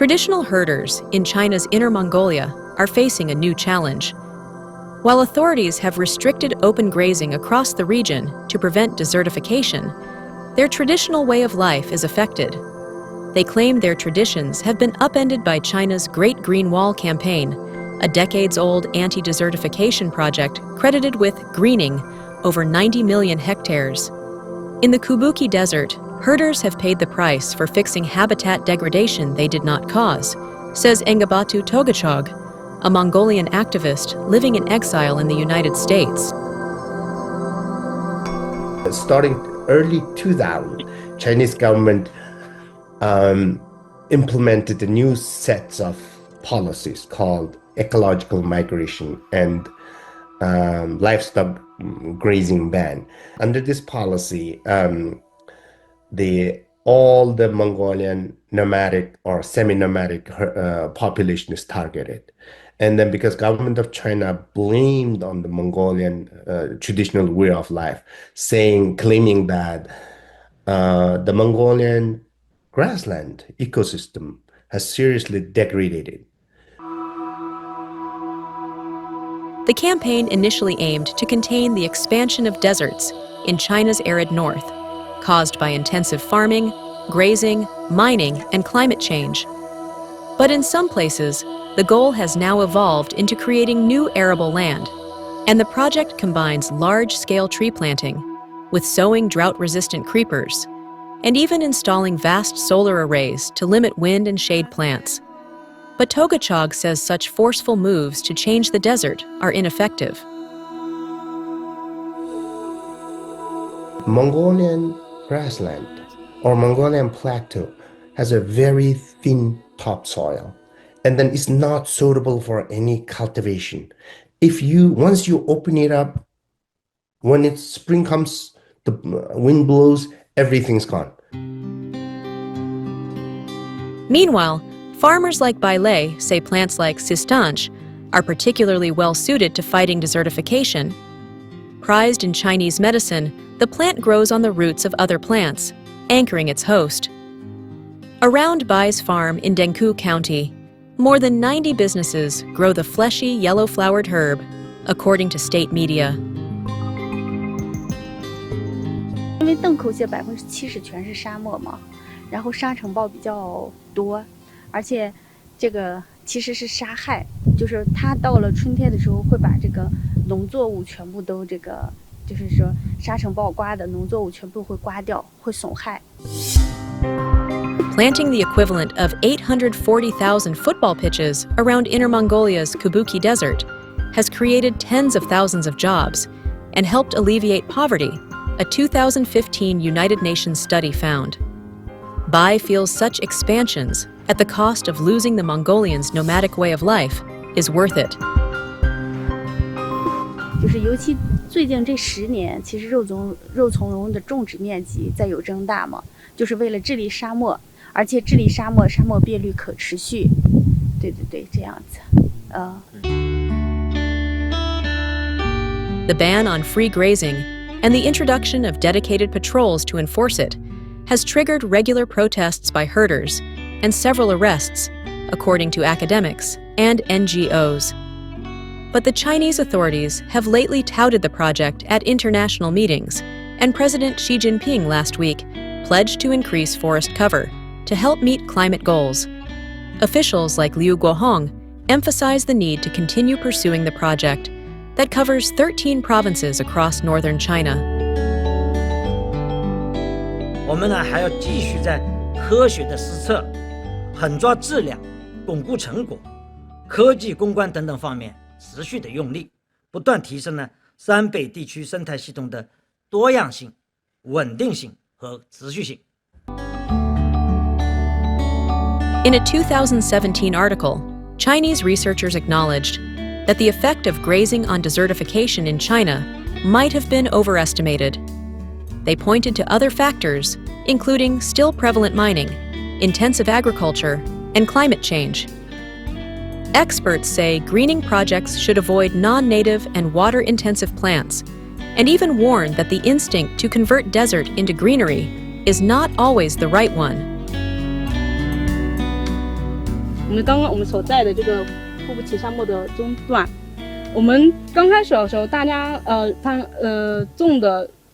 Traditional herders in China's Inner Mongolia are facing a new challenge. While authorities have restricted open grazing across the region to prevent desertification, their traditional way of life is affected. They claim their traditions have been upended by China's Great Green Wall campaign, a decades-old anti-desertification project credited with greening over 90 million hectares. In the Kubuki Desert, herders have paid the price for fixing habitat degradation they did not cause, says Engabatu Togachog, a Mongolian activist living in exile in the United States. Starting early 2000, Chinese government implemented a new sets of policies called ecological migration and livestock grazing ban. Under this policy, all the Mongolian nomadic or semi-nomadic population is targeted. And then because government of China blamed on the Mongolian traditional way of life, claiming that the Mongolian grassland ecosystem has seriously degraded. The campaign initially aimed to contain the expansion of deserts in China's arid north, caused by intensive farming, grazing, mining, and climate change. But in some places, the goal has now evolved into creating new arable land, and the project combines large-scale tree planting with sowing drought-resistant creepers, and even installing vast solar arrays to limit wind and shade plants. But Togachog says such forceful moves to change the desert are ineffective. Mongolian grassland or Mongolian plateau has a very thin topsoil, and then it's not suitable for any cultivation. Once you open it up, when spring comes, the wind blows, everything's gone. Meanwhile, farmers like Bailey say plants like Sistanch are particularly well suited to fighting desertification. Prized in Chinese medicine, the plant grows on the roots of other plants, anchoring its host. Around Bai's farm in Dengku County, more than 90 businesses grow the fleshy yellow-flowered herb, according to state media. 因为邓口蟹70%全是沙漠嘛，然后沙尘暴比较多，而且这个其实是沙害，就是它到了春天的时候会把这个农作物全部都就是说沙尘暴刮的农作物全部会刮掉，会损害。 Planting the equivalent of 840,000 football pitches around Inner Mongolia's Kubuki Desert has created tens of thousands of jobs and helped alleviate poverty, a 2015 United Nations study found. Bai feels such expansions, at the cost of losing the Mongolians' nomadic way of life, is worth it. 就是尤其最近这10年，其实肉苁蓉的种植面积在有增大嘛，就是为了治理沙漠，而且治理沙漠变绿可持续。对，这样子。The ban on free grazing and the introduction of dedicated patrols to enforce it has triggered regular protests by herders and several arrests, according to academics and NGOs. But the Chinese authorities have lately touted the project at international meetings, and President Xi Jinping last week pledged to increase forest cover to help meet climate goals. Officials like Liu Guohong emphasize the need to continue pursuing the project that covers 13 provinces across northern China. 我们呢还要继续在科学的施策、狠抓质量、巩固成果、科技攻关等等方面持续的用力，不断提升呢山北地区生态系统的多样性、稳定性和持续性。 In a 2017 article, Chinese researchers acknowledged that the effect of grazing on desertification in China might have been overestimated. They pointed to other factors, including still prevalent mining, intensive agriculture, and climate change. Experts say greening projects should avoid non-native and water-intensive plants, and even warn that the instinct to convert desert into greenery is not always the right one. 刚刚我们所在的这个库布齐沙漠的中段，我们刚开始的时候，大家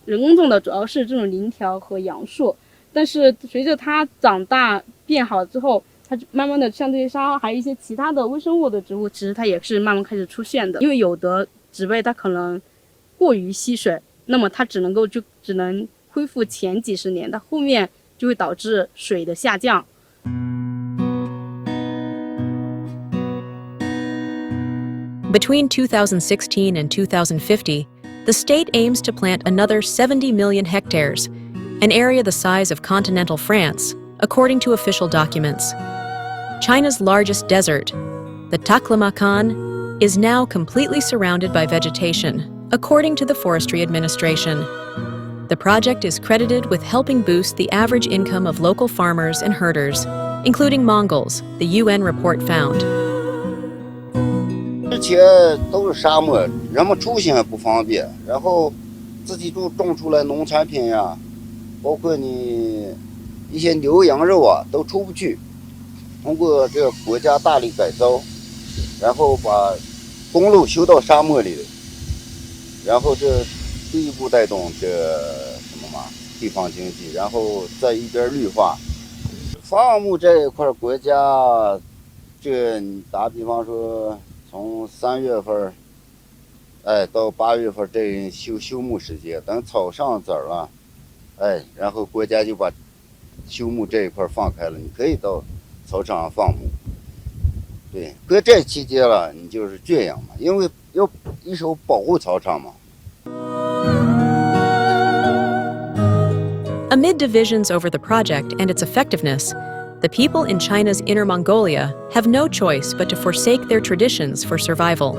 人工种的主要是这种林条和杨树，但是随着它长大变好之后，它慢慢的像这些沙还有一些其他的微生物的植物，其实它也是慢慢开始出现的。因为有的植被它可能过于吸水，那么它只能恢复前几十年，它后面就会导致水的下降。Between 2016 and 2050, the state aims to plant another 70 million hectares, an area the size of continental France, according to official documents. China's largest desert, the Taklamakan, is now completely surrounded by vegetation, according to the Forestry Administration. The project is credited with helping boost the average income of local farmers and herders, including Mongols, the UN report found. 之前都是沙漠，人们出行还不方便，然后自己种出来农产品呀，包括你一些牛羊肉啊，都出不去。通过这个国家大力改造，然后把公路修到沙漠里，然后这第一步带动这地方经济，然后在一边绿化。放牧这一块，国家这你打比方说。从3月份，到8月份这休牧时节，等草上籽了，然后国家就把休牧这一块放开了，你可以到草场上放牧。对，搁这期间了，你就是圈养嘛，因为要一手保护草场嘛。Amid divisions over the project and its effectiveness, the people in China's Inner Mongolia have no choice but to forsake their traditions for survival.